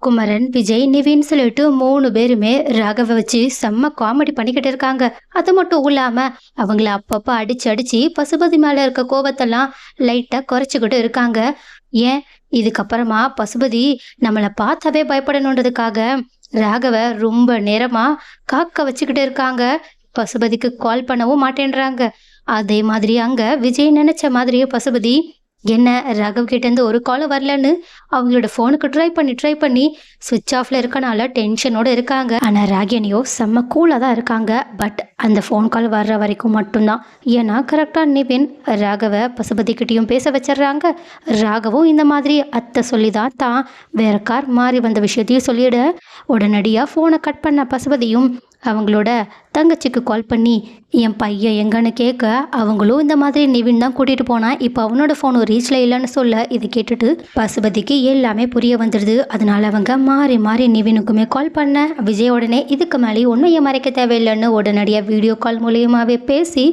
குமரன், விஜய், நிவின்னு சொல்லிட்டு 3 பேருமே ராகவ வச்சு செம்ம காமெடி பண்ணிக்கிட்டு இருக்காங்க. அது மட்டும் இல்லாம அவங்கள அப்பப்ப அடிச்சு அடிச்சு பசுபதி மேல இருக்க கோவத்தெல்லாம் லைட்டா குறைச்சுக்கிட்டு இருக்காங்க. ஏன் இதுக்கப்புறமா பசுபதி நம்மள பார்த்தாவே பயப்படணுன்றதுக்காக ராகவ ரொம்ப நேரமா காக்க வச்சுக்கிட்டு இருக்காங்க. பசுபதிக்கு கால் பண்ணவும் மாட்டேன்றாங்க. அதே மாதிரி அங்க விஜய் நினைச்ச மாதிரியே பசுபதி என்ன ராகவ் கிட்ட இருந்து ஒரு காலும் வரலன்னு அவங்களோட ஃபோனுக்கு ட்ரை பண்ணி ஸ்விட்ச் ஆஃப்ல இருக்கனால டென்ஷனோட இருக்காங்க. ஆனா ராகினியோ செம்ம கூலா தான் இருக்காங்க. பட் அந்த ஃபோன் கால் வர்ற வரைக்கும் மட்டும்தான். ஏன்னா கரெக்டா நிவின் ராகவ பசுபதி கிட்டயும் பேச வச்சிடுறாங்க. ராகவும் இந்த மாதிரி அத்தை சொல்லி தான் வேற கார் மாறி வந்த விஷயத்தையும் சொல்லிட உடனடியா ஃபோனை கட் பண்ண பசுபதியும் அவங்களோட தங்கச்சிக்கு கால் பண்ணி என் பையன் எங்கன்னு கேட்க அவங்களும் இந்த மாதிரி நிவின் தான் கூட்டிகிட்டு போனான், இப்போ அவனோட ஃபோனும் ரீச்சில் இல்லைன்னு சொல்ல இதை கேட்டுட்டு பசுபதிக்கு எல்லாமே புரிய வந்துடுது. அதனால அவங்க மாறி மாறி நிவினுக்குமே கால் பண்ண விஜய் உடனே இதுக்கு மேலே உண்மையை மறைக்க தேவையில்லைன்னு உடனடியாக வீடியோ கால் மூலியமாகவே பேசி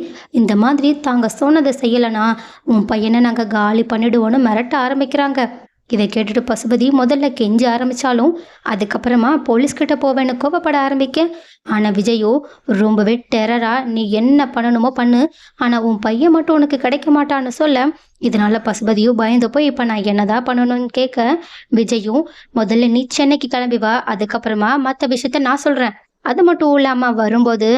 இந்த மாதிரி தாங்க சொன்னதை செய்யலைன்னா உன் பையனை நாங்கள் காலி பண்ணிடுவோன்னு மிரட்ட ஆரம்பிக்கிறாங்க. இதை கேட்டுட்டு பசுபதி முதல்ல கெஞ்ச ஆரம்பித்தாலும் அதுக்கப்புறமா போலீஸ்கிட்ட போவேன்னு கோபப்பட ஆரம்பிக்க. ஆனால் விஜயோ ரொம்பவே டெரரா நீ என்ன பண்ணணுமோ பண்ணு, ஆனால் உன் பையன் மட்டும் உனக்கு கிடைக்க மாட்டான்னு சொல்ல இதனால பசுபதியும் பயந்து போய் இப்போ நான் என்னதான் பண்ணணும்னு கேட்க விஜயும் முதல்ல நீ சென்னைக்கு கிளம்பி வா, அதுக்கப்புறமா மற்ற விஷயத்த நான் சொல்கிறேன். அது மட்டும் இல்லாமல் வரும்போது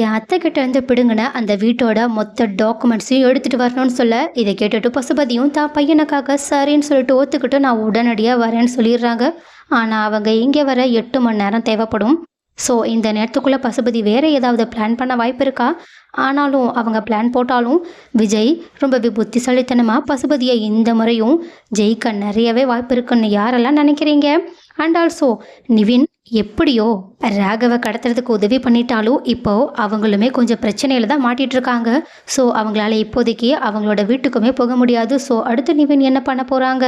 என் அத்தை கிட்ட இருந்து பிடுங்கின அந்த வீட்டோட மொத்த டாக்குமெண்ட்ஸையும் எடுத்துட்டு வரணும்னு சொல்ல இதை கேட்டுட்டு பசுபதியும் தான் பையனுக்காக சரின்னு சொல்லிட்டு ஒத்துக்கிட்டு நான் உடனடியாக வரேன்னு சொல்லிடுறாங்க. ஆனால் அவங்க இங்கே வர 8 மணி நேரம் தேவைப்படும். ஸோ இந்த நேரத்துக்குள்ளே பசுபதி வேறு ஏதாவது பிளான் பண்ண வாய்ப்பு இருக்கா? ஆனாலும் அவங்க பிளான் போட்டாலும் விஜய் ரொம்பவே புத்திசாலித்தனமாக பசுபதியை இந்த முறையும் ஜெயிக்க நிறையவே வாய்ப்பு இருக்குன்னு யாரெல்லாம் நினைக்கிறீங்க? அண்ட் ஆல்சோ நிவின் எப்படியோ ராகவை கடத்துறதுக்கு உதவி பண்ணிட்டாலும் இப்போ அவங்களுமே கொஞ்சம் பிரச்சனையில் தான் மாட்டிகிட்டு இருக்காங்க. ஸோ அவங்களால இப்போதைக்கு அவங்களோட வீட்டுக்குமே போக முடியாது. ஸோ அடுத்து நிவின் என்ன பண்ண போகிறாங்க?